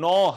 9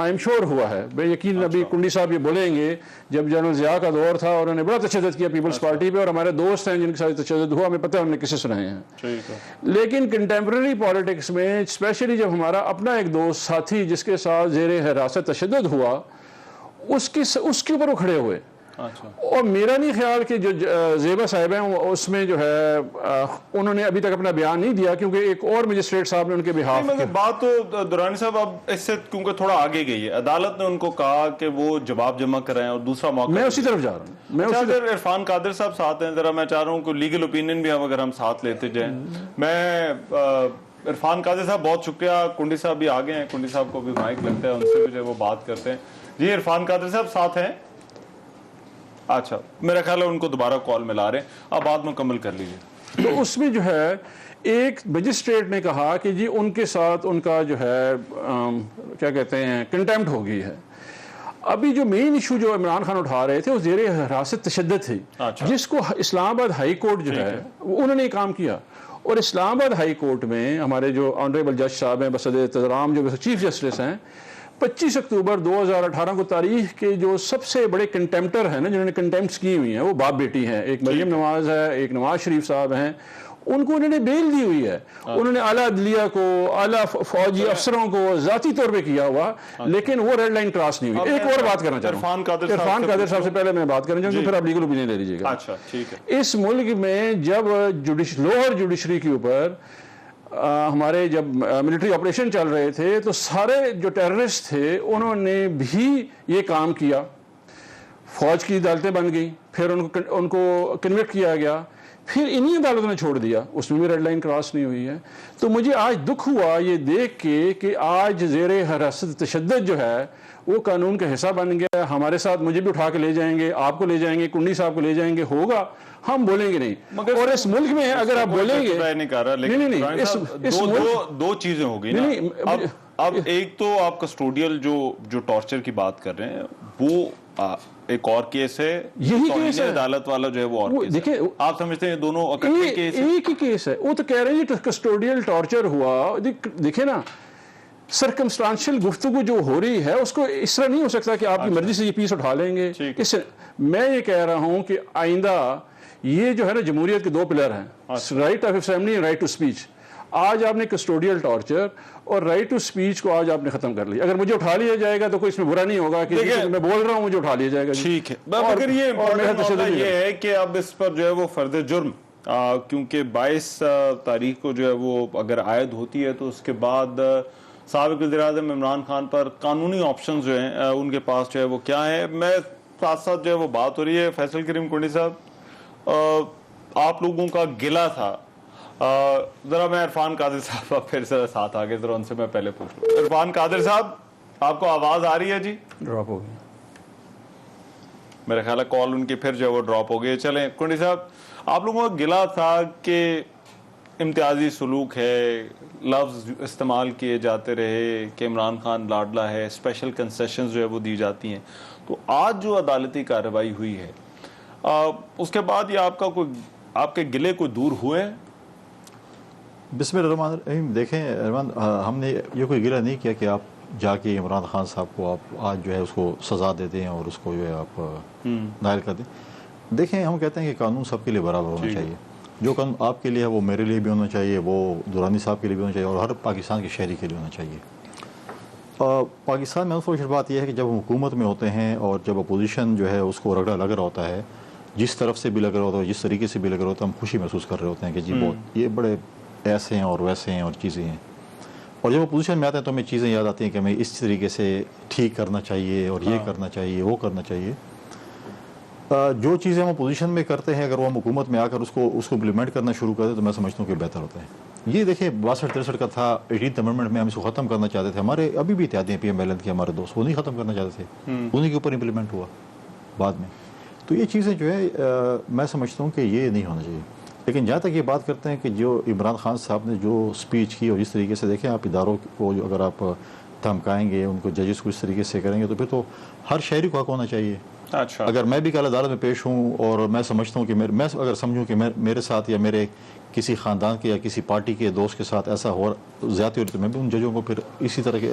I am sure ہوا ہے بے یقین. ابھی کنڈی صاحب یہ بولیں گے جب جنرل ضیاء کا دور تھا اور انہوں نے بڑا تشدد کیا پیپلز پارٹی پہ, اور ہمارے دوست ہیں جن کے ساتھ تشدد ہوا, ہمیں پتہ ہے انہوں نے کسے سنائے ہیں. لیکن کنٹمپرری پالیٹکس میں اسپیشلی جب ہمارا اپنا ایک دوست ساتھی جس کے ساتھ زیر حراست تشدد ہوا, اس کے اوپر وہ کھڑے ہوئے. اور میرا نہیں خیال کہ جو زیبا صاحب ہیں اس میں جو ہے انہوں نے ابھی تک اپنا بیان نہیں دیا, کیونکہ ایک اور مجسٹریٹ صاحب نے ان کے بہاف کیا. بات تو درانی صاحب اب اس سے کیونکہ تھوڑا آگے گئی ہے, عدالت نے ان کو کہا کہ وہ جواب جمع کریں اور دوسرا موقع. میں اسی طرف جا رہا ہوں. اگر عرفان قادر صاحب ساتھ ہیں, ذرا میں چاہ رہا ہوں کہ لیگل اوپینین بھی اگر ہم ساتھ لیتے جائیں. میں عرفان قادر صاحب بہت شکریہ, کنڈی صاحب بھی آگے ہیں, کنڈی صاحب کو بھی مائک لگتا ہے, ان سے بھی جو وہ بات کرتے ہیں. جی عرفان قادر صاحب ساتھ ہیں؟ اچھا, میرا خیال ہے ان کو دوبارہ کال ملا رہے ہیں, آپ بات مکمل کر لیجیے. تو اس میں جو ہے ایک مجسٹریٹ نے کہا کہ جی ان کے ساتھ ان کا جو ہے کیا کہتے ہیں کنٹیمپٹ ہو گئی ہے. ابھی جو مین ایشو جو عمران خان اٹھا رہے تھے وہ زیر حراست تشدد تھی, جس کو اسلام آباد ہائی کورٹ جو ہے انہوں نے یہ کام کیا. اور اسلام آباد ہائی کورٹ میں ہمارے جو آنریبل جج صاحب ہیں بصدر احترام جو چیف جسٹس ہیں, 25 اکتوبر 2018 کو تاریخ کے جو سب سے بڑے کنٹیمپٹر ہیں نا, جنہوں نے کنٹیمپٹس کی ہوئی ہیں, وہ باپ بیٹی ہیں. ایک مریم نواز ہے, ایک نواز شریف صاحب ہیں. ان کو انہوں نے بیل دی ہوئی ہے. انہوں نے اعلیٰ عدلیہ کو, اعلیٰ فوجی افسروں کو ذاتی طور پہ کیا ہوا, لیکن وہ ریڈ لائن کراس نہیں ہوئی. ایک اور بات کرنا چاہتا ہوں عرفان قادر صاحب سے پہلے میں بات کرنا چاہوں گا, پھر آپ لیگل اوپینین لے لیجیے گا. اس ملک میں جب لوور جوڈیشری کے اوپر ہمارے جب ملٹری آپریشن چل رہے تھے تو سارے جو ٹیررسٹ تھے انہوں نے بھی یہ کام کیا. فوج کی عدالتیں بن گئیں, پھر ان کو کنوکٹ کیا گیا, پھر انہی عدالتوں نے چھوڑ دیا, اس میں بھی ریڈ لائن کراس نہیں ہوئی ہے. تو مجھے آج دکھ ہوا یہ دیکھ کے کہ آج زیر حراست تشدد جو ہے وہ قانون کا حصہ بن گیا. ہمارے ساتھ مجھے بھی اٹھا کے لے جائیں گے, آپ کو لے جائیں گے, کنڈی صاحب کو لے جائیں گے, ہوگا, ہم بولیں گے نہیں. اور اس ملک میں اگر آپ بولیں گے دو چیزیں ہو گئی نا. اب ایک تو آپ کسٹوڈیل جو ٹارچر کی بات کر رہے ہیں وہ ایک اور کیس ہے, یہی کیس ہے عدالت والا جو ہے وہ اور کیس ہے. آپ سمجھتے ہیں دونوں ایک ہی کیس ہے. وہ تو کہہ رہے ہیں کسٹوڈیل ٹارچر ہوا. دیکھیں نا, سرکمسٹانشل گفتگو جو ہو رہی ہے اس کو اس طرح نہیں ہو سکتا کہ آپ کی مرضی سے یہ پیس اٹھا لیں گے. میں یہ کہہ رہا ہوں کہ آئندہ یہ جو ہے نا جمہوریت کے دو پلر ہیں, right of assembly and right to speech. آج آپ نے کسٹوڈیل ٹارچر اور رائٹ ٹو اسپیچ کو آج آپ نے ختم کر لیا. اگر مجھے اٹھا لیا جائے گا تو کوئی اس میں برا نہیں ہوگا کہ میں بول رہا ہوں مجھے اٹھا لیا جائے گا. ٹھیک ہے, مگر یہ ہے کہ اب اس پر جو ہے وہ فرد جرم, کیونکہ 22 تاریخ کو جو ہے وہ اگر عائد ہوتی ہے تو اس کے بعد سابق وزیر اعظم عمران خان پر قانونی آپشنز جو ہیں ان کے پاس جو ہے وہ کیا ہے. میں ساتھ ساتھ جو ہے وہ بات ہو رہی ہے فیصل کریم کنڈی صاحب, آپ لوگوں کا گلہ تھا, ذرا میں عرفان قادر صاحب پھر سے ساتھ آگے, ذرا ان سے میں پہلے پوچھ لوں. عرفان قادر صاحب آپ کو آواز آ رہی ہے؟ جی ڈراپ ہو گئی میرا خیال ہے کال ان کی, پھر جو ہے وہ ڈراپ ہو گئی. چلیں کنڈی صاحب, آپ لوگوں کا گلہ تھا کہ امتیازی سلوک ہے, لفظ استعمال کیے جاتے رہے کہ عمران خان لاڈلا ہے, اسپیشل کنسیشنز جو ہے وہ دی جاتی ہیں. تو آج جو عدالتی کارروائی ہوئی ہے اس کے بعد یہ آپ کے گلے کوئی دور ہوئے؟ بسم اللہ الرحمن الرحیم. دیکھیں ارمان, ہم نے یہ کوئی گلہ نہیں کیا کہ آپ جا کے عمران خان صاحب کو آپ آج جو ہے اس کو سزا دے دیں اور اس کو جو ہے آپ نائل کر دیں. دیکھیں ہم کہتے ہیں کہ قانون سب کے لیے برابر ہونا چاہیے. جو قانون آپ کے لیے ہے وہ میرے لیے بھی ہونا چاہیے, وہ درانی صاحب کے لیے بھی ہونا چاہیے, اور ہر پاکستان کے شہری کے لیے ہونا چاہیے. پاکستان میں انفارچونیٹ بات یہ ہے کہ جب ہم حکومت میں ہوتے ہیں اور جب اپوزیشن جو ہے اس کو رگڑا لگ رہا ہوتا ہے, جس طرف سے بھی لگ رہا ہوتا ہے, جس طریقے سے بھی لگ رہا ہوتا ہے, ہم خوشی محسوس کر رہے ہوتے ہیں کہ جی بہت یہ بڑے ایسے ہیں اور ویسے ہیں اور چیزیں ہیں. اور جب اپوزیشن میں آتے ہیں تو ہمیں چیزیں یاد آتی ہیں کہ ہمیں اس طریقے سے ٹھیک کرنا چاہیے اور یہ کرنا چاہیے, وہ کرنا چاہیے. جو چیزیں ہم اپوزیشن میں کرتے ہیں اگر وہ ہم حکومت میں آ کر اس کو امپلیمنٹ کرنا شروع کر دیں تو میں سمجھتا ہوں کہ بہتر ہوتا ہے. یہ دیکھیں 62-63 کا تھا, 18th امنڈمنٹ میں ہم اس کو ختم کرنا چاہتے تھے. ہمارے ابھی بھی اتحادی ہیں پی ایم ایل این کے ہمارے دوست, وہ نہیں ختم کرنا چاہتے تھے, انہیں کے اوپر امپلیمنٹ ہوا بعد میں. تو یہ چیزیں جو ہے میں سمجھتا ہوں کہ یہ نہیں ہونا چاہیے. لیکن جہاں تک یہ بات کرتے ہیں کہ جو عمران خان صاحب نے جو اسپیچ کی اور جس طریقے سے دیکھیں آپ اداروں کو جو اگر آپ دھمکائیں گے, ان کو ججز کو اس طریقے سے کریں گے تو پھر تو ہر شہری کو حق ہونا چاہیے. اگر میں بھی کل عدالت میں پیش ہوں اور میں سمجھتا ہوں کہ میں اگر سمجھوں کہ میرے ساتھ یا میرے کسی خاندان کے یا کسی پارٹی کے دوست کے ساتھ ایسا زیادتی ہو رہی تو میں بھی ان ججوں کو پھر اسی طرح کے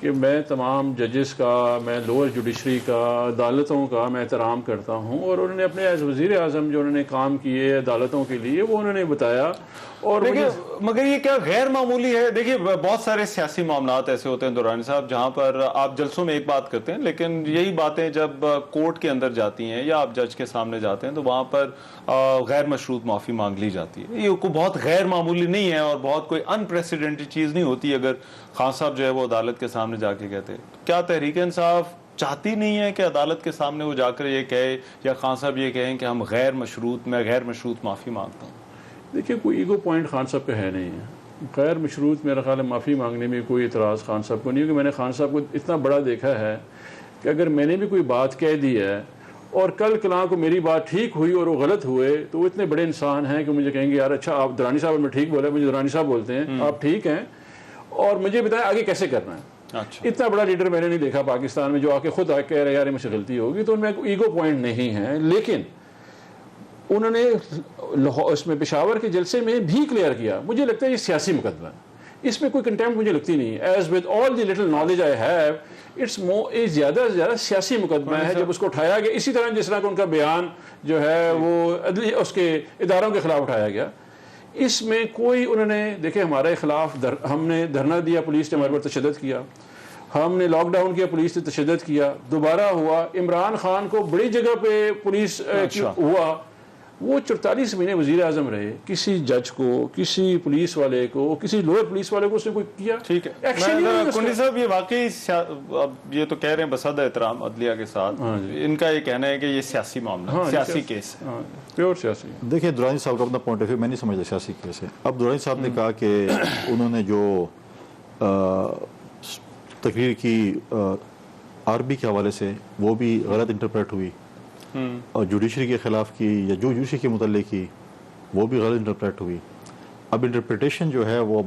کہ میں تمام ججز کا، میں لوور جوڈیشری کا، عدالتوں کا میں احترام کرتا ہوں، اور انہوں نے اپنے ایز وزیر اعظم جو انہوں نے کام کیے عدالتوں کے لیے وہ انہوں نے بتایا. اور دیکھیے مگر یہ کیا غیر معمولی ہے؟ دیکھیے بہت سارے سیاسی معاملات ایسے ہوتے ہیں درانی صاحب جہاں پر آپ جلسوں میں ایک بات کرتے ہیں، لیکن یہی باتیں جب کورٹ کے اندر جاتی ہیں یا آپ جج کے سامنے جاتے ہیں تو وہاں پر غیر مشروط معافی مانگ لی جاتی ہے. یہ کوئی بہت غیر معمولی نہیں ہے اور بہت کوئی انپریسیڈنٹڈ چیز نہیں ہوتی اگر خان صاحب جو ہے وہ عدالت کے سامنے جا کے کہتے. کیا تحریک انصاف چاہتی نہیں ہے کہ عدالت کے سامنے وہ جا کر یہ کہے یا خان صاحب یہ کہیں کہ ہم غیر مشروط معافی مانگتا ہوں؟ دیکھیے کوئی ایگو پوائنٹ خان صاحب کا ہے نہیں ہے. غیر مشروط میرا خیال ہے معافی مانگنے میں کوئی اعتراض خان صاحب کو نہیں ہے، کہ میں نے خان صاحب کو اتنا بڑا دیکھا ہے کہ اگر میں نے بھی کوئی بات کہہ دی ہے اور کل کلاں کو میری بات ٹھیک ہوئی اور وہ غلط ہوئے تو وہ اتنے بڑے انسان ہیں کہ مجھے کہیں گے یار اچھا آپ درانی صاحب میں ٹھیک بولے، مجھے درانی صاحب بولتے ہیں، آپ ٹھیک ہیں اور مجھے بتائیں آگے کیسے کرنا ہے. اتنا بڑا لیڈر میں نے نہیں دیکھا پاکستان میں جو آ کے خود آ کے کہہ رہے یار مجھ سے غلطی ہوگی. تو ان میں ایگو پوائنٹ نہیں ہے، لیکن انہوں نے اس میں پشاور کے جلسے میں بھی کلیئر کیا. مجھے لگتا ہے یہ سیاسی مقدمہ ہے، اس میں کوئی کنٹیمپٹ مجھے لگتی نہیں. As with all the little knowledge I have, it's زیادہ سے زیادہ سیاسی مقدمہ ہے جب اس کو اٹھایا گیا اسی طرح جس طرح کہ ان کا بیان جو ہے وہ اس کے اداروں کے خلاف اٹھایا گیا. اس میں کوئی انہوں نے دیکھیں ہمارے خلاف ہم نے دھرنا دیا، پولیس نے ہمارے پر تشدد کیا، ہم نے لاک ڈاؤن کیا، پولیس نے تشدد کیا، دوبارہ ہوا عمران خان کو بڑی جگہ پہ پولیس ہوا، وہ 44 مہینے وزیر اعظم رہے، کسی جج کو، کسی پولیس والے کو، کسی لوئر پولیس والے کو اس نے کوئی کیا. ٹھیک ہے کنڈی صاحب، یہ واقعی اب یہ تو کہہ رہے ہیں بصد احترام عدلیہ کے ساتھ، ان کا یہ کہنا ہے کہ یہ سیاسی معاملہ ہے، سیاسی کیس ہے، پیور سیاسی. دیکھیں درانی صاحب کا اپنا پوائنٹ آف ویو میں نہیں سمجھتا سیاسی کیس ہے. اب درانی صاحب نے کہا کہ انہوں نے جو تقریر کی عربی کے حوالے سے وہ بھی غلط انٹرپریٹ ہوئی، اور جوڈیشری کے خلاف کی یا جو جوڈیشری کے متعلق کی وہ بھی غلط انٹرپریٹ ہوئی. اب انٹرپریٹیشن جو ہے وہ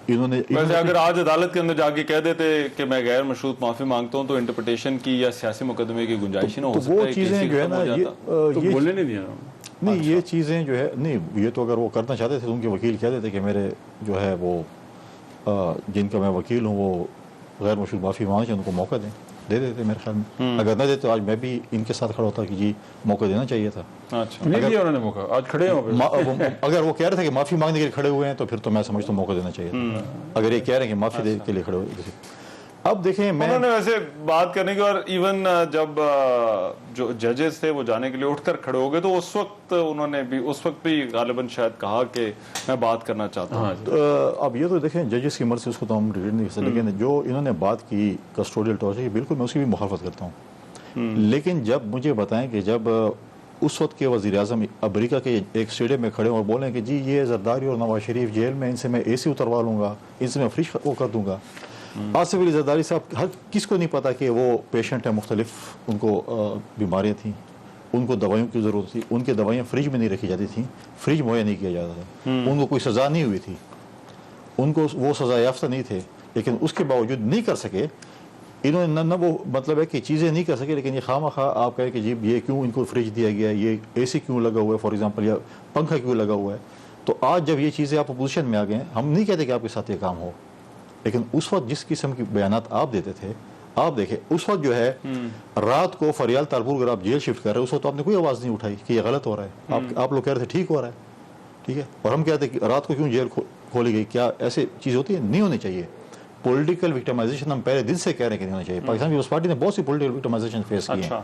انہوں نے ویسے اگر آج عدالت کے اندر جا کے کہہ دیتے کہ میں غیر مشروط معافی مانگتا ہوں تو انٹرپریٹیشن کی یا سیاسی مقدمے کی گنجائش نہ ہو سکتا ہے. وہ چیزیں جو ہے نا یہ بولنے نہیں دیا نہیں، یہ چیزیں جو ہے نہیں، یہ تو اگر وہ کرنا چاہتے تھے تو ان کے وکیل کہہ دیتے کہ میرے جو ہے وہ جن کا میں وکیل ہوں وہ غیر مشروط معافی مانگے، ان کو موقع دیں، دے دیتے میرے خیال میں. اگر نہ دیتے تو آج میں بھی ان کے ساتھ کھڑا ہوتا کہ جی موقع دینا چاہیے تھا. نہیں دیا انہوں نے موقع، آج کھڑے ہو. اگر وہ کہہ رہے تھے کہ معافی مانگنے کے لیے کھڑے ہوئے ہیں تو پھر تو میں سمجھتا ہوں موقع دینا چاہیے تھا. اگر یہ کہہ رہے ہیں کہ معافی دے کے لیے کھڑے ہوئے. اب دیکھیں انہوں نے ویسے بات کرنے کی، اور ایون جب جو ججز تھے وہ جانے کے لیے اٹھ کر کھڑے ہو گئے تو اس وقت انہوں نے بھی غالباً شاید کہا کہ میں بات کرنا چاہتا ہوں. اب یہ تو دیکھیں ججز کی مرضی، اس کو تو ہم ریلیٹ نہیں کر سکتے، لیکن جو انہوں نے بات کی کسٹوڈیل ٹارچر کی، بالکل میں اس کی بھی مخالفت کرتا ہوں. لیکن جب مجھے بتائیں کہ جب اس وقت کے وزیر اعظم امریکہ کے ایک اسٹیڈیم میں کھڑے اور بولیں کہ جی یہ زرداری اور نواز شریف جیل میں، ان سے میں اے سی اتروا لوں گا، ان سے میں فریج وہ کر دوں گا. آصف علی زرداری صاحب، ہر کس کو نہیں پتا کہ وہ پیشنٹ ہیں، مختلف ان کو بیماریاں تھیں، ان کو دوائیوں کی ضرورت تھی، ان کی دوائیاں فریج میں نہیں رکھی جاتی تھیں، فریج مہیا نہیں کیا جاتا تھا، ان کو کوئی سزا نہیں ہوئی تھی، ان کو وہ سزا یافتہ نہیں تھے، لیکن اس کے باوجود نہیں کر سکے. انہوں نے نہ وہ مطلب ہے کہ چیزیں نہیں کر سکے، لیکن یہ خواہ مخواہ آپ کہیں کہ جی یہ کیوں ان کو فریج دیا گیا ہے، یہ اے سی کیوں لگا ہوا ہے فار ایگزامپل، یا پنکھا کیوں لگا ہوا ہے. تو آج جب یہ چیزیں آپ اپوزیشن میں آ گئے ہیں، ہم نہیں کہتے کہ آپ کے ساتھ یہ کام ہو، لیکن اس وقت جس قسم کی بیانات آپ دیتے تھے، آپ دیکھیں اس وقت جو ہے رات کو فریال تالپور اگر آپ جیل شفٹ کر رہے ہیں، اس وقت آپ نے کوئی آواز نہیں اٹھائی کہ یہ غلط ہو رہا ہے. آپ لوگ کہہ رہے تھے ٹھیک ہو رہا ہے، ٹھیک ہے. اور ہم کہتے ہیں کہ رات کو کیوں جیل کھولی گئی، کیا ایسے چیز ہوتی ہے؟ نہیں ہونی چاہیے. پولیٹیکل وکٹمائزیشن ہم پہلے دن سے کہہ رہے ہیں کہ نہیں ہونا چاہیے. پاکستان پیپلز پارٹی نے بہت سی پولیٹیکل وکٹمائزیشن فیس کی ہیں،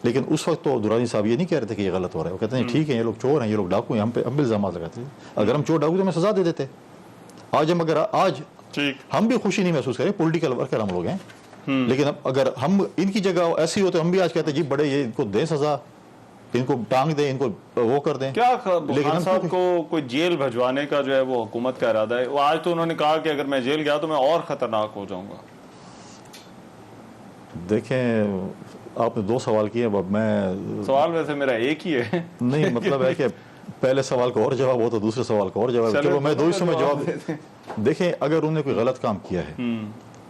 لیکن اس وقت تو درانی صاحب یہ نہیں کہہ رہے تھے کہ یہ غلط ہو رہا ہے. وہ کہتے ہیں ٹھیک ہے یہ لوگ چور ہیں، یہ لوگ ڈاکو ہیں، ہم پہ الزامات لگاتے ہیں. اگر ہم چور ڈاکو تو ہمیں سزا دے دیتے. آج ہم بھی خوشی نہیں محسوس کریں، پولیٹیکل ورکر ہم لوگ ہیں، لیکن اگر ہم ان کی جگہ ایسی ہوتے ہم بھی آج کہتے ہیں جی بڑے یہ ان کو دیں سزا، ان کو ٹانگ دیں، ان کو وہ کر دیں. کیا خان صاحب کو کوئی جیل بھجوانے کا جو ہے وہ حکومت کا ارادہ ہے؟ وہ آج تو انہوں نے کہا کہ اگر میں جیل گیا تو میں اور خطرناک ہو جاؤں گا. دیکھیں آپ نے دو سوال کیے، اب میں سوال ویسے میرا ایک ہی ہے. نہیں مطلب ہے کہ پہلے سوال کا اور جواب ہو تو دوسرے سوال کا اور جواب. چلو میں دو حصوں میں جواب دیکھیں اگر انہوں نے کوئی غلط کام کیا ہے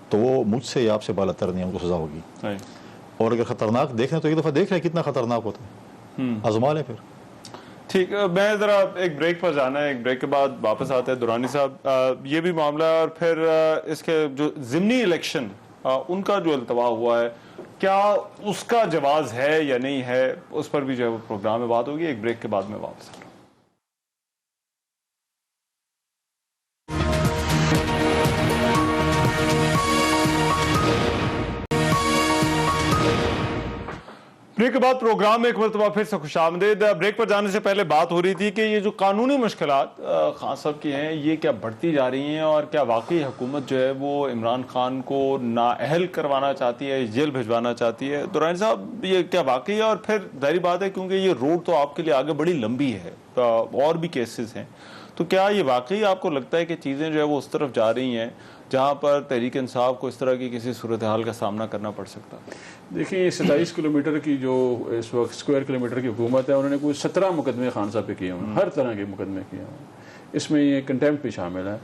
تو وہ مجھ سے یا آپ سے بالاتر نہیں ہے، ان کو سزا ہوگی. اور اگر خطرناک دیکھیں تو ایک دفعہ دیکھ رہے ہیں کتنا خطرناک ہوتا ہے، آزما لیں پھر. ٹھیک، میں ذرا ایک بریک پر جانا ہے، ایک بریک کے بعد واپس آتے ہیں درانی صاحب. یہ بھی معاملہ ہے اور پھر اس کے جو ضمنی الیکشن ان کا جو التوا ہوا ہے، کیا اس کا جواز ہے یا نہیں ہے، اس پر بھی جو ہے وہ پروگرام میں بات ہوگی. ایک بریک کے بعد میں واپس آ رہا ہوں. بریک کے بعد پروگرام میں ایک مرتبہ پھر سے خوش آمدید. بریک پر جانے سے پہلے بات ہو رہی تھی کہ یہ جو قانونی مشکلات خان صاحب کی ہیں یہ کیا بڑھتی جا رہی ہیں، اور کیا واقعی حکومت جو ہے وہ عمران خان کو نااہل کروانا چاہتی ہے، جیل بھجوانا چاہتی ہے. درانی صاحب یہ کیا واقعی ہے؟ اور پھر ظاہری بات ہے کیونکہ یہ روڈ تو آپ کے لیے آگے بڑی لمبی ہے، اور بھی کیسز ہیں، تو کیا یہ واقعی آپ کو لگتا ہے کہ چیزیں جو ہے وہ اس طرف جا رہی ہیں جہاں پر تحریک انصاف کو اس طرح کی کسی صورتحال کا سامنا کرنا پڑ سکتا ہے؟ دیکھیں 27 کلومیٹر کی جو اس وقت اسکوائر کلومیٹر کی حکومت ہے، انہوں نے کوئی 17 مقدمے خان صاحب پہ کیے ہیں، ہر طرح کے مقدمے کیے ہیں. اس میں یہ کنٹیمپٹ بھی شامل ہے.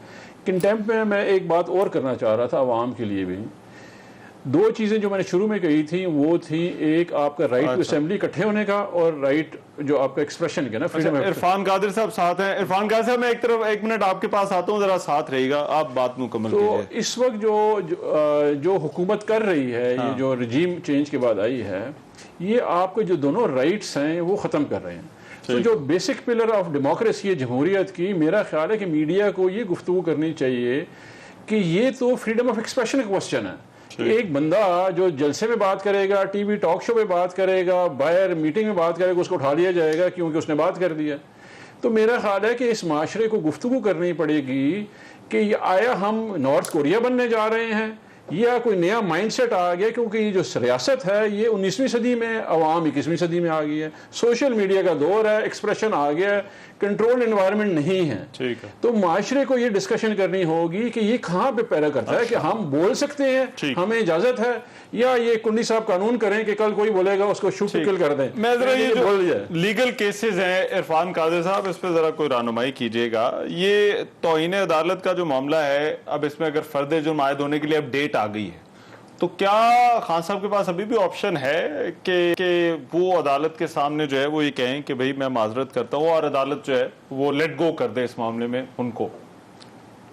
کنٹیمپٹ میں میں ایک بات اور کرنا چاہ رہا تھا عوام کے لیے بھی. دو چیزیں جو میں نے شروع میں کہی تھیں وہ تھی، ایک آپ کا رائٹ ٹو اسمبلی اکٹھے ہونے کا، اور رائٹ جو آپ کا ایکسپریشن کا نا فریڈم. عرفان قادر صاحب ساتھ ہیں. عرفان قادر صاحب میں ایک منٹ آپ کے پاس آتا ہوں، ذرا ساتھ رہے گا، آپ بات مکمل کیجیے. تو اس وقت جو حکومت کر رہی ہے، یہ جو رجیم چینج کے بعد آئی ہے، یہ آپ کے جو دونوں رائٹس ہیں وہ ختم کر رہے ہیں. تو جو بیسک پلر آف ڈیموکریسی ہے جمہوریت کی، میرا خیال ہے کہ میڈیا کو یہ گفتگو کرنی چاہیے کہ یہ تو فریڈم آف ایکسپریشن کا کوسچن ہے. ایک بندہ جو جلسے میں بات کرے گا، ٹی وی ٹاک شو پہ بات کرے گا، باہر میٹنگ میں بات کرے گا، اس کو اٹھا لیا جائے گا کیونکہ اس نے بات کر دیا. تو میرا خیال ہے کہ اس معاشرے کو گفتگو کرنی پڑے گی کہ آیا ہم نارتھ کوریا بننے جا رہے ہیں، یا کوئی نیا مائنڈ سیٹ آ گیا، کیونکہ یہ جو ریاست ہے یہ 19ویں صدی میں، عوام 21ویں صدی میں آ گئی ہے، سوشل میڈیا کا دور ہے، ایکسپریشن آ گیا ہے، کنٹرول انوائرمنٹ نہیں ہے. ٹھیک ہے. تو معاشرے کو یہ ڈسکشن کرنی ہوگی کہ یہ کہاں پہ پیدا کرتا ہے کہ ہم بول سکتے ہیں، ہمیں اجازت ہے، یا یہ کنڈی صاحب قانون کریں کہ کل کوئی بولے گا اس کو شوٹ کل کر دیں. میں ذرا یہ جو لیگل کیسز ہیں عرفان قادر صاحب، اس پہ ذرا کوئی رہنمائی کیجیے گا. یہ توہین عدالت کا جو معاملہ ہے، اب اس میں اگر فرد جرم عائد ہونے کے لیے اب ڈیٹ آ گئی ہے، تو کیا خان صاحب کے پاس ابھی بھی آپشن ہے کہ وہ عدالت کے سامنے جو ہے وہ یہ کہیں کہ بھئی میں معذرت کرتا ہوں، اور عدالت جو ہے وہ لیٹ گو کر دے اس معاملے میں ان کو؟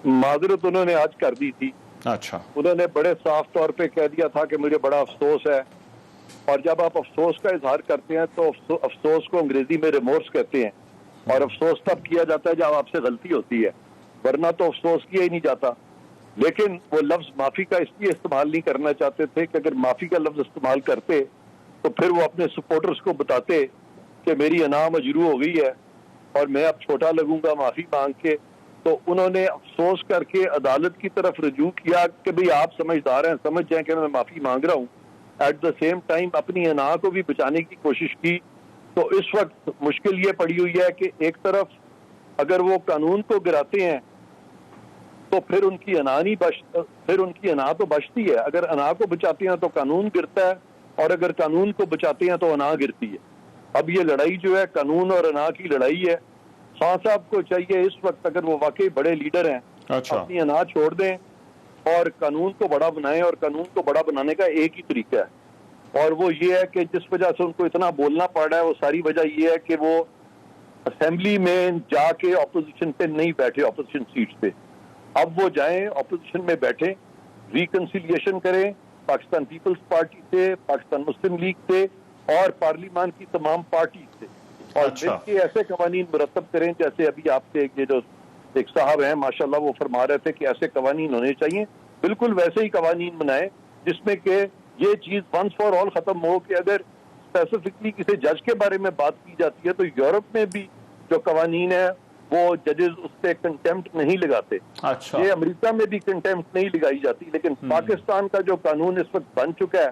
معذرت انہوں نے آج کر دی تھی. اچھا. انہوں نے بڑے صاف طور پہ کہہ دیا تھا کہ مجھے بڑا افسوس ہے، اور جب آپ افسوس کا اظہار کرتے ہیں تو افسوس کو انگریزی میں ریمورس کہتے ہیں، اور افسوس تب کیا جاتا ہے جب آپ سے غلطی ہوتی ہے، ورنہ تو افسوس کیا ہی نہیں جاتا. لیکن وہ لفظ معافی کا اس لیے استعمال نہیں کرنا چاہتے تھے کہ اگر معافی کا لفظ استعمال کرتے تو پھر وہ اپنے سپورٹرز کو بتاتے کہ میری انا مجروح ہو گئی ہے اور میں اب چھوٹا لگوں گا معافی مانگ کے. تو انہوں نے افسوس کر کے عدالت کی طرف رجوع کیا کہ بھئی آپ سمجھدار ہیں، سمجھ جائیں کہ میں معافی مانگ رہا ہوں. ایٹ دا سیم ٹائم اپنی انا کو بھی بچانے کی کوشش کی. تو اس وقت مشکل یہ پڑی ہوئی ہے کہ ایک طرف اگر وہ قانون کو گراتے ہیں تو پھر ان کی انا تو بچتی ہے. اگر انا کو بچاتے ہیں تو قانون گرتا ہے، اور اگر قانون کو بچاتے ہیں تو انا گرتی ہے. اب یہ لڑائی جو ہے قانون اور انا کی لڑائی ہے. خان صاحب کو چاہیے اس وقت، اگر وہ واقعی بڑے لیڈر ہیں، اپنی انا چھوڑ دیں اور قانون کو بڑا بنائیں. اور قانون کو بڑا بنانے کا ایک ہی طریقہ ہے، اور وہ یہ ہے کہ جس وجہ سے ان کو اتنا بولنا پڑ رہا ہے، وہ ساری وجہ یہ ہے کہ وہ اسمبلی میں جا کے اپوزیشن پہ نہیں بیٹھے، اپوزیشن سیٹس پہ. اب وہ جائیں اپوزیشن میں بیٹھیں، ریکنسیلیشن کریں پاکستان پیپلز پارٹی سے، پاکستان مسلم لیگ سے، اور پارلیمان کی تمام پارٹی سے، اور مل کے ایسے قوانین مرتب کریں جیسے ابھی آپ کے یہ جو ایک صاحب ہیں ماشاءاللہ وہ فرما رہے تھے کہ ایسے قوانین ہونے چاہیے. بالکل ویسے ہی قوانین بنائیں جس میں کہ یہ چیز ونس فار آل ختم ہو کہ اگر اسپیسیفکلی کسی جج کے بارے میں بات کی جاتی ہے تو یورپ میں بھی جو قوانین ہیں وہ ججز اس پہ کنٹیمپٹ نہیں لگاتے. یہ امریکہ میں بھی کنٹیمپٹ نہیں لگائی جاتی. لیکن پاکستان کا جو قانون اس وقت بن چکا ہے،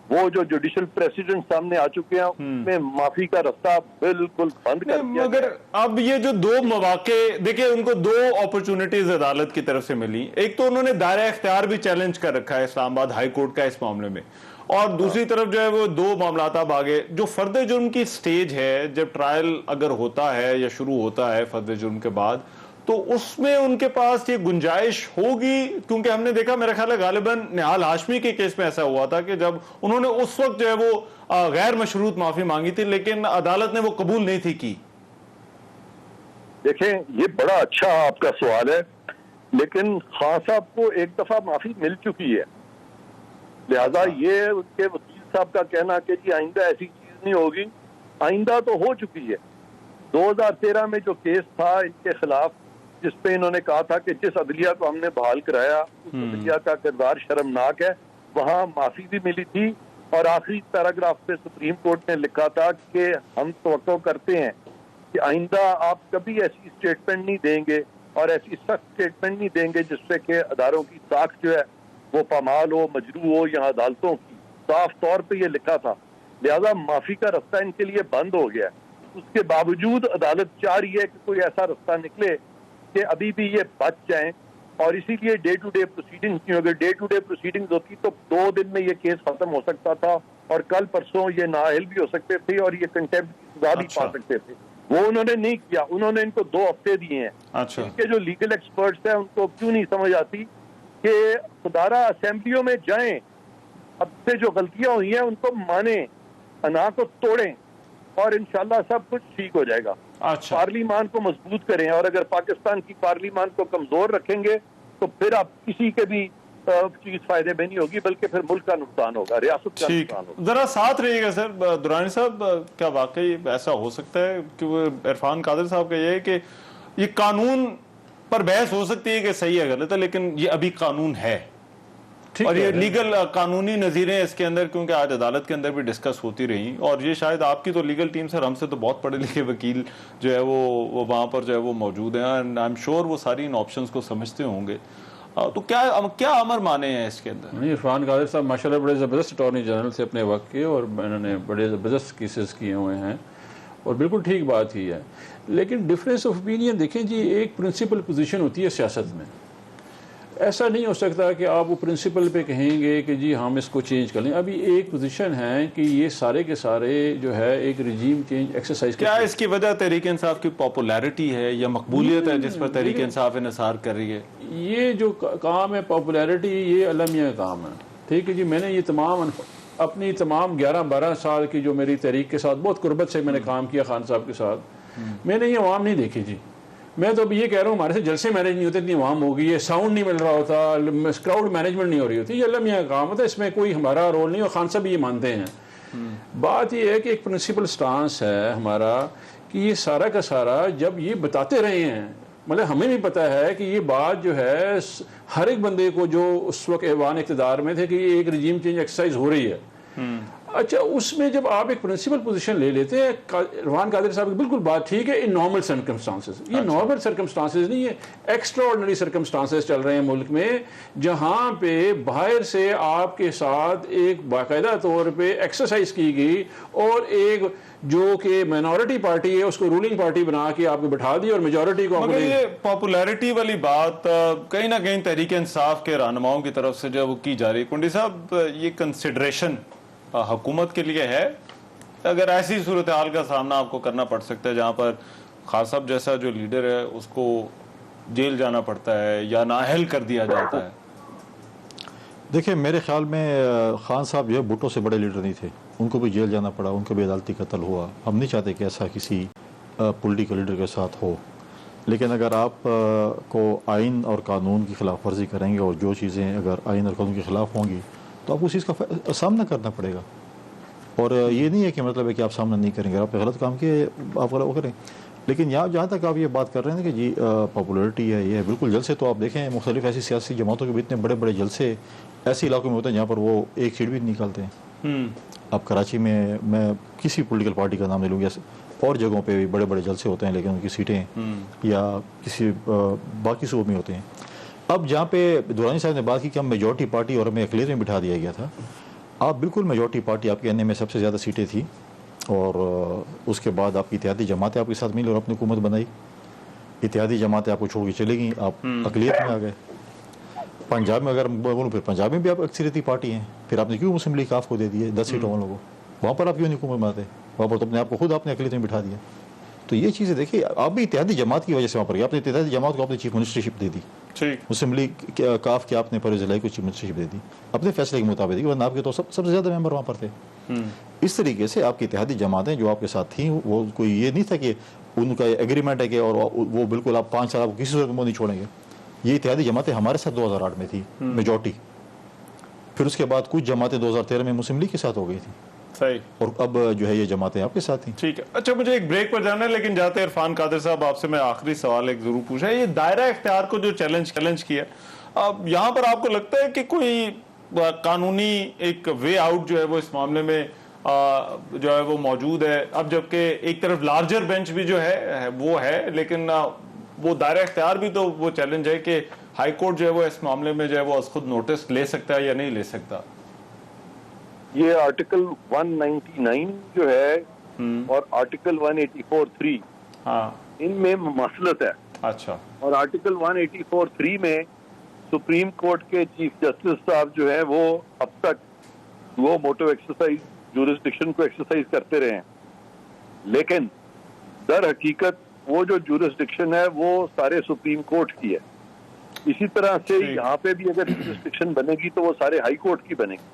وہ جو جوڈیشل پریسیڈنٹ سامنے آ چکے ہیں، اس میں معافی کا رستہ بالکل بند کر دیا. مگر اب یہ جو دو مواقع دیکھیں، ان کو دو اپرچونٹیز عدالت کی طرف سے ملی. ایک تو انہوں نے دائرہ اختیار بھی چیلنج کر رکھا ہے اسلام آباد ہائی کورٹ کا اس معاملے میں، اور دوسری طرف جو ہے وہ دو معاملات اب آگے. جو فرد جرم کی سٹیج ہے، جب ٹرائل اگر ہوتا ہے یا شروع ہوتا ہے فرد جرم کے بعد، تو اس میں ان کے پاس یہ گنجائش ہوگی، کیونکہ ہم نے دیکھا میرا خیال ہے غالباً نہال ہاشمی کے کیس میں ایسا ہوا تھا کہ جب انہوں نے اس وقت جو ہے وہ غیر مشروط معافی مانگی تھی، لیکن عدالت نے وہ قبول نہیں تھی کی. دیکھیں یہ بڑا اچھا آپ کا سوال ہے، لیکن خان صاحب کو ایک دفعہ معافی مل چکی ہے، لہذا یہ ان کے وکیل صاحب کا کہنا کہ جی آئندہ ایسی چیز نہیں ہوگی، آئندہ تو ہو چکی ہے۔ 2013 میں جو کیس تھا ان کے خلاف، جس پہ انہوں نے کہا تھا کہ جس عدلیہ کو ہم نے بحال کرایا اس عدلیہ کا کردار شرمناک ہے، وہاں معافی بھی ملی تھی، اور آخری پیراگراف پہ سپریم کورٹ نے لکھا تھا کہ ہم توقع کرتے ہیں کہ آئندہ آپ کبھی ایسی اسٹیٹمنٹ نہیں دیں گے اور ایسی سخت اسٹیٹمنٹ نہیں دیں گے جس سے کہ اداروں کی ساکھ جو ہے وہ پامال ہو، مجروح ہو یا عدالتوں کی، صاف طور پہ یہ لکھا تھا۔ لہذا معافی کا رستہ ان کے لیے بند ہو گیا ہے۔ اس کے باوجود عدالت چاہ رہی ہے کہ کوئی ایسا رستہ نکلے کہ ابھی بھی یہ بچ جائیں، اور اسی لیے ڈے ٹو ڈے پروسیڈنگز نہیں ہوگی۔ ڈے ٹو ڈے پروسیڈنگز ہوتی تو 2 دن میں یہ کیس ختم ہو سکتا تھا، اور کل پرسوں یہ نااہل بھی ہو سکتے تھے اور یہ کنٹیمپٹ کی سزا بھی پا سکتے تھے۔ وہ انہوں نے نہیں کیا، انہوں نے ان کو 2 ہفتے دیے ہیں۔ ان کے جو لیگل ایکسپرٹس ہیں ان کو کیوں نہیں سمجھ آتی کہ خدارہ اسمبلیوں میں جائیں، اب سے جو غلطیاں ہوئی ہیں ان کو مانیں، انا کو توڑیں، اور انشاءاللہ سب کچھ ٹھیک ہو جائے گا۔ پارلیمان کو مضبوط کریں، اور اگر پاکستان کی پارلیمان کو کمزور رکھیں گے تو پھر آپ کسی کے بھی چیز فائدے میں نہیں ہوگی، بلکہ پھر ملک کا نقصان ہوگا، ریاست کا نقصان ہوگا۔ ذرا ساتھ رہیے گا سر۔ درانی صاحب، کیا واقعی ایسا ہو سکتا ہے کہ وہ عرفان قادر صاحب کا یہ ہے کہ یہ قانون پر بحث ہو سکتی ہے کہ صحیح ہے غلط ہے، لیکن یہ ابھی قانون ہے، اور یہ لیگل قانونی نظیریں اس کے اندر، کیونکہ آج عدالت کے اندر بھی ڈسکس ہوتی رہی، اور یہ شاید آپ کی تو لیگل ٹیم سر ہم سے تو بہت پڑھے لکھے وکیل جو ہے وہ وہاں پر جو ہے وہ موجود ہیں، اینڈ آئی ایم شیور وہ ساری ان آپشنز کو سمجھتے ہوں گے، تو کیا امر مانے ہیں اس کے اندر؟ نہیں، عرفان قادر صاحب ماشاءاللہ بڑے زبردست اٹارنی جنرل سے اپنے وقت کے، اور انہوں نے بڑے زبردست کیسز کیے ہوئے ہیں، اور بالکل ٹھیک بات ہی ہے، لیکن ڈفرینس آف اوپینین دیکھیں جی، ایک پرنسپل پوزیشن ہوتی ہے سیاست میں۔ ایسا نہیں ہو سکتا کہ آپ وہ پرنسپل پہ کہیں گے کہ جی ہم اس کو چینج کر لیں۔ ابھی ایک پوزیشن ہے کہ یہ سارے کے سارے جو ہے ایک رجیم چینج ایکسرسائز۔ کیا اس کی وجہ تحریک انصاف کی پاپولیرٹی ہے یا مقبولیت ہے جس پر تحریک انصاف انحصار کر رہی ہے؟ یہ جو کام ہے پاپولیرٹی، یہ المیہ کا کام ہے، ٹھیک ہے جی۔ میں نے یہ اپنی تمام 11-12 سال کی جو میری تحریک کے ساتھ بہت قربت سے میں نے کام کیا خان صاحب کے ساتھ، میں نے یہ عوام نہیں دیکھی جی۔ میں تو ابھی یہ کہہ رہا ہوں، ہمارے سے جلسے مینیج نہیں ہوتے، اتنی عوام ہوگی، یہ ساؤنڈ نہیں مل رہا ہوتا، کراؤڈ مینجمنٹ نہیں ہو رہی ہوتی، یہ اللہ میاں کا کام ہوتا ہے، اس میں کوئی ہمارا رول نہیں، اور خان صاحب یہ مانتے ہیں۔ بات یہ ہے کہ ایک پرنسپل سٹانس ہے ہمارا کہ یہ سارا کا سارا جب یہ بتاتے رہے ہیں، مطلب ہمیں بھی پتا ہے کہ یہ بات جو ہے ہر ایک بندے کو جو اس وقت ایوان اقتدار میں تھے کہ یہ ایک رجیم چینج ایکسرسائز ہو رہی ہے۔ اچھا، اس میں جب آپ ایک پرنسپل پوزیشن لے لیتے ہیں، عرفان قادر صاحب کی بالکل بات ٹھیک ہے، ان نارمل سرکمسٹانسز، یہ نارمل سرکمسٹانسز نہیں ہے، ایکسٹرا آرڈنری سرکمسٹانسز چل رہے ہیں ملک میں، جہاں پہ باہر سے آپ کے ساتھ ایک باقاعدہ طور پہ ایکسرسائز کی گئی، اور ایک جو کہ مائنورٹی پارٹی ہے اس کو رولنگ پارٹی بنا کے آپ کو بٹھا دی، اور میجورٹی کو۔ مگر یہ پاپولیرٹی والی بات کہیں نہ کہیں تحریک انصاف کے رہنماؤں کی طرف سے جو کی جا رہی ہے، کنڈی صاحب یہ کنسیڈریشن حکومت کے لیے ہے؟ اگر ایسی صورتحال کا سامنا آپ کو کرنا پڑ سکتا ہے جہاں پر خان صاحب جیسا جو لیڈر ہے اس کو جیل جانا پڑتا ہے یا نااہل کر دیا جاتا ہے؟ دیکھیں، میرے خیال میں خان صاحب جو ہے بھٹو سے بڑے لیڈر نہیں تھے، ان کو بھی جیل جانا پڑا، ان کا بھی عدالتی قتل ہوا۔ ہم نہیں چاہتے کہ ایسا کسی پولیٹیکل لیڈر کے ساتھ ہو، لیکن اگر آپ کو آئین اور قانون کی خلاف ورزی کریں گے، اور جو چیزیں اگر آئین اور قانون کے خلاف ہوں گی تو آپ کو اس چیز کا سامنا کرنا پڑے گا، اور یہ نہیں ہے کہ مطلب ہے کہ آپ سامنا نہیں کریں گے، آپ نے غلط کام کیے آپ غلط وہ کریں۔ لیکن جہاں تک آپ یہ بات کر رہے ہیں کہ جی پاپولیرٹی ہے، یہ ہے بالکل جلسے تو آپ دیکھیں مختلف ایسی سیاسی جماعتوں کے بھی اتنے بڑے بڑے جلسے ایسے علاقوں میں ہوتے ہیں جہاں پر وہ ایک سیٹ بھی نہیں نکالتے ہیں۔ اب کراچی میں کسی پولیٹیکل پارٹی کا نام نہیں لوں گا، اور جگہوں پہ بھی بڑے بڑے جلسے ہوتے ہیں لیکن ان کی سیٹیں یا کسی باقی صوبوں میں ہوتے ہیں۔ اب جہاں پہ دورانی صاحب نے بات کی کہ ہم میجورٹی پارٹی اور ہمیں اقلیت میں بٹھا دیا گیا تھا، آپ بالکل میجورٹی پارٹی آپ کے این اے میں سب سے زیادہ سیٹیں تھیں، اور اس کے بعد آپ کی اتحادی جماعتیں آپ کے ساتھ ملی اور اپنی حکومت بنائی۔ اتحادی جماعتیں آپ کو چھوڑ کے چلے گئیں، آپ اقلیت میں آ گئے۔ پنجاب میں اگر بولوں پھر پنجاب میں بھی آپ اکثریتی پارٹی ہیں، پھر آپ نے کیوں مسلم لیگ آپ کو دے دیے 10 سیٹوں والوں کو؟ وہاں پر آپ کیوں نہیں حکومت بناتے؟ وہاں پر تو اپنے آپ کو خود آپ نے اقلیت میں بٹھا دیا۔ تو یہ چیزیں دیکھیے، آپ بھی اتحادی جماعت کی وجہ سے وہاں پر گئے، آپ نے اتحادی جماعت کو آپ نے چیف منسٹرشپ دے دی، مسلم لیگ کاف کے آپ نے پرویز الہی کو چیف منسٹرشپ دے دی اپنے فیصلے کے مطابق، ورنہ آپ کے تو سب سے زیادہ ممبر وہاں پر تھے۔ اس طریقے سے آپ کی اتحادی جماعتیں جو آپ کے ساتھ تھیں، وہ کوئی یہ نہیں تھا کہ ان کا ایگریمنٹ ہے کہ اور وہ بالکل آپ 5 سال آپ کسی صورت میں نہیں چھوڑیں گے. یہ اتحادی جماعتیں ہمارے ساتھ 2008 میں تھی میجورٹی, پھر اس کے بعد کچھ جماعتیں 2013 میں مسلم لیگ کے ساتھ ہو گئی تھی, صحیح, اور اب جو ہے یہ جماعتیں آپ کے ساتھ ہیں. ٹھیک ہے. اچھا مجھے ایک بریک پر جانا ہے, لیکن جاتے عرفان قادر صاحب آپ سے میں آخری سوال ایک ضرور پوچھا. یہ دائرہ اختیار کو جو چیلنج کیا, اب یہاں پر آپ کو لگتا ہے کہ کوئی قانونی ایک وے آؤٹ جو ہے وہ اس معاملے میں جو ہے وہ موجود ہے؟ اب جبکہ ایک طرف لارجر بینچ بھی جو ہے وہ ہے, لیکن وہ دائرہ اختیار بھی تو وہ چیلنج ہے کہ ہائی کورٹ جو ہے وہ اس معاملے میں جو ہے وہ از خود نوٹس لے سکتا ہے یا نہیں لے سکتا. یہ آرٹیکل 199 جو ہے اور آرٹیکل 184(3) ہاں, ان میں مماثلت ہے. اچھا, اور آرٹیکل 184(3) میں سپریم کورٹ کے چیف جسٹس صاحب جو ہیں وہ اب تک وہ موٹو ایکسرسائز جورسڈکشن کو ایکسرسائز کرتے رہے ہیں, لیکن در حقیقت وہ جو جورسڈکشن ہے وہ سارے سپریم کورٹ کی ہے. اسی طرح سے یہاں پہ بھی اگر جورسڈکشن بنے گی تو وہ سارے ہائی کورٹ کی بنے گی.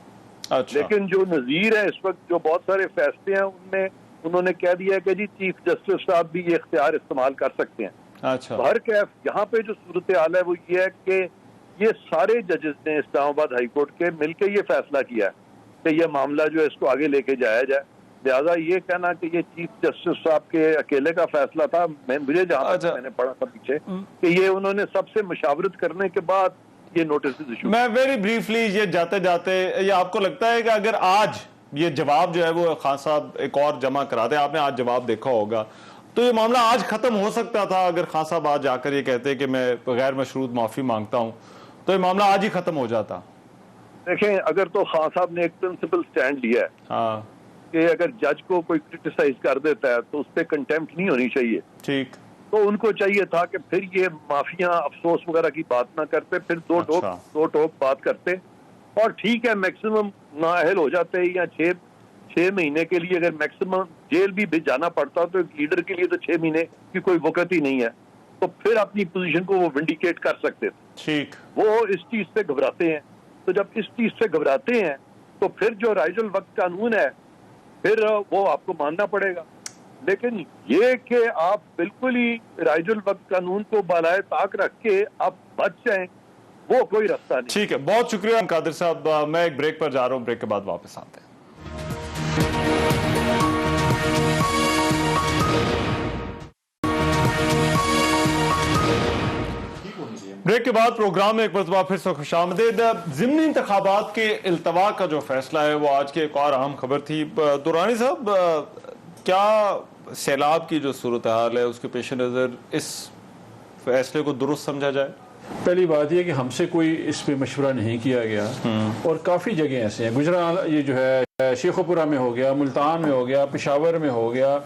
اچھا, لیکن جو نظیر ہے اس وقت جو بہت سارے فیصلے ہیں انہوں نے کہہ دیا ہے کہ جی چیف جسٹس صاحب بھی یہ اختیار استعمال کر سکتے ہیں. اچھا, ہر کیف یہاں پہ جو صورتحال ہے وہ یہ ہے کہ یہ سارے ججز نے اسلام آباد ہائی کورٹ کے مل کے یہ فیصلہ کیا ہے کہ یہ معاملہ جو ہے اس کو آگے لے کے جایا جائے. لہٰذا یہ کہنا کہ یہ چیف جسٹس صاحب کے اکیلے کا فیصلہ تھا, مجھے جہاں تک میں نے پڑھا تھا پیچھے کہ یہ انہوں نے سب سے مشاورت کرنے کے بعد یہ نوٹس ایشو. میں ویری بریفلی یہ جاتے جاتے یہ آپ کو لگتا ہے کہ اگر آج یہ جواب جو ہے وہ خان صاحب ایک اور جمع کرا دے, آپ نے آج جواب دیکھا ہوگا, تو یہ معاملہ آج ختم ہو سکتا تھا اگر خان صاحب آج جا کر یہ کہتے کہ میں غیر مشروط معافی مانگتا ہوں, تو یہ معاملہ آج ہی ختم ہو جاتا. دیکھیں اگر تو خان صاحب نے ایک پرنسپل سٹینڈ لیا ہے ہاں کہ اگر جج کو کوئی کرٹیسائز کر دیتا ہے تو اس پہ کنٹیمپٹ نہیں ہونی چاہیے, ٹھیک, تو ان کو چاہیے تھا کہ پھر یہ معافیاں افسوس وغیرہ کی بات نہ کرتے, پھر دو ٹوک بات کرتے, اور ٹھیک ہے میکسیمم نااہل ہو جاتے یا 6 مہینے کے لیے اگر میکسیمم جیل بھی جانا پڑتا تو ایک لیڈر کے لیے تو 6 مہینے کی کوئی وقت ہی نہیں ہے, تو پھر اپنی پوزیشن کو وہ ونڈیکیٹ کر سکتے تھے. ٹھیک, وہ اس چیز سے گھبراتے ہیں, تو جب اس چیز سے گھبراتے ہیں تو پھر جو رائج الوقت قانون ہے پھر وہ آپ کو ماننا پڑے گا. لیکن یہ کہ آپ بالکل ہی رائج الوقت قانون کو بالائے طاق رکھ کے آپ بچ جائیں, وہ کوئی راستہ نہیں. ٹھیک ہے, بہت شکریہ قادر صاحب. میں ایک بریک پر جا رہا ہوں, بریک کے بعد واپس آتے ہیں. بریک کے بعد پروگرام میں ایک مرتبہ پھر سے خوش آمدید. ضمنی انتخابات کے التوا کا جو فیصلہ ہے وہ آج کی ایک اور اہم خبر تھی. درانی صاحب, کیا سیلاب کی جو صورتحال ہے اس کے پیش نظر اس فیصلے کو درست سمجھا جائے؟ پہلی بات یہ کہ ہم سے کوئی اس پہ مشورہ نہیں کیا گیا, اور کافی جگہ ایسے ہیں, گجرات یہ جو ہے شیخو پورہ میں ہو گیا, ملتان میں ہو گیا, پشاور میں ہو گیا,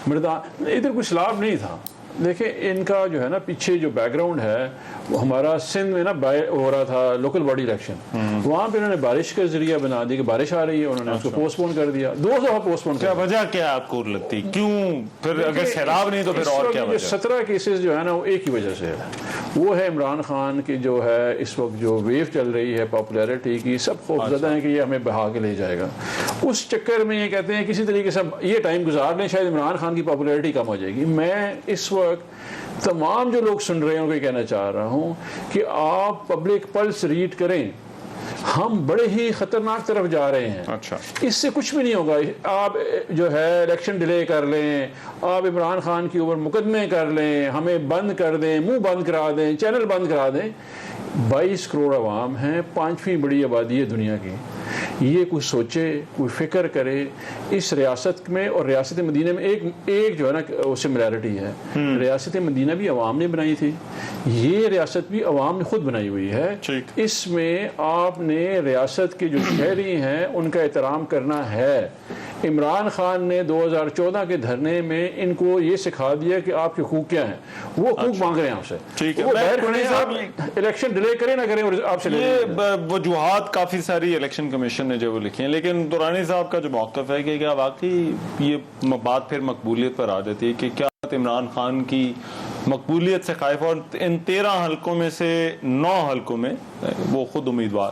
مردان, ادھر کوئی سیلاب نہیں تھا. دیکھیں ان کا جو ہے نا پیچھے جو بیک گراؤنڈ ہے وہ ہمارا سندھ میں نا ہو رہا تھا لوکل باڈی الیکشن, وہاں پہ انہوں نے بارش کا ذریعہ بنا دیا کہ بارش آ رہی ہے, انہوں نے اس کو پوسٹ پون کر دیا, 2 دفعہ پوسٹ پون. کیا وجہ کیا آپ کو لگتی, کیوں پھر اگر سیلاب نہیں تو پھر اور کیا وجہ؟ 17 کیسز جو ہے نا وہ ایک ہی وجہ سے ہے, وہ ہے عمران خان کی جو ہے اس وقت جو ویو چل رہی ہے پاپولیرٹی کی, سب خوف زدہ ہیں کہ یہ ہمیں بہا کے لے جائے گا. اس چکر میں یہ کہتے ہیں کسی طریقے سے یہ ٹائم گزار لیں, شاید عمران خان کی پاپولیرٹی کم ہو جائے گی. میں اس وقت تمام جو لوگ سن رہے ہیں ان کو یہ کہنا چاہ رہا ہوں کہ آپ پبلک پلس ریڈ کریں, ہم بڑے ہی خطرناک طرف جا رہے ہیں. اچھا, اس سے کچھ بھی نہیں ہوگا. آپ جو ہے الیکشن ڈیلے کر لیں, آپ عمران خان کے اوپر مقدمے کر لیں, ہمیں بند کر دیں, منہ بند کرا دیں, چینل بند کرا دیں, 22 کروڑ عوام ہیں, 5ویں بڑی آبادی ہے دنیا کی. یہ کوئی سوچے, کوئی فکر کرے. اس ریاست میں اور ریاست مدینہ میں ایک جو ہے نا سملیرٹی ہے, ریاست مدینہ بھی عوام نے بنائی تھی, یہ ریاست بھی عوام نے خود بنائی ہوئی ہے. اس میں آپ نے ریاست کے جو شہری ہیں ان کا احترام کرنا ہے. عمران خان نے 2014 کے دھرنے میں ان کو یہ سکھا دیا کہ آپ کے حقوق کیا ہیں, وہ حقوق مانگ رہے ہیں آپ سے. وہ الیکشن ڈیلے کریں نہ کریں اور آپ سے یہ وجوہات کافی ساری الیکشن کمیشن نے جو وہ لکھی ہیں, لیکن درانی صاحب کا جو موقف ہے کہ کیا واقعی یہ بات پھر مقبولیت پر آ جاتی ہے کہ کیا عمران خان کی مقبولیت سے خائف, اور ان 13 حلقوں میں سے 9 حلقوں میں وہ خود امیدوار.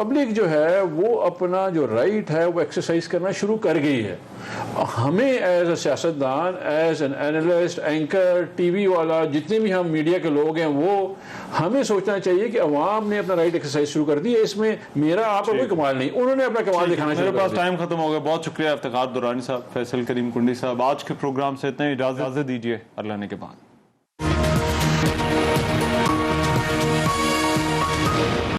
پبلک جو ہے وہ اپنا جو رائٹ ہے وہ ایکسرسائز کرنا شروع کر گئی ہے. ہمیں ایز اے سیاستدان، as an analyst, anchor, T V والا، جتنے بھی ہم میڈیا کے لوگ ہیں، وہ ہمیں سوچنا چاہیے کہ عوام نے اپنا رائٹ ایکسرسائز شروع کر دی ہے. اس میں میرا آپ کا کوئی کمال نہیں، انہوں نے اپنا کمال دکھانا شروع میرے کر پاس دیا. ٹائم ختم ہو گیا. بہت شکریہ افتخار درانی صاحب، فیصل کریم کنڈی صاحب. آج کے پروگرام سے اتنا ہی. اجازت دیجیے اللہ نے کے بعد.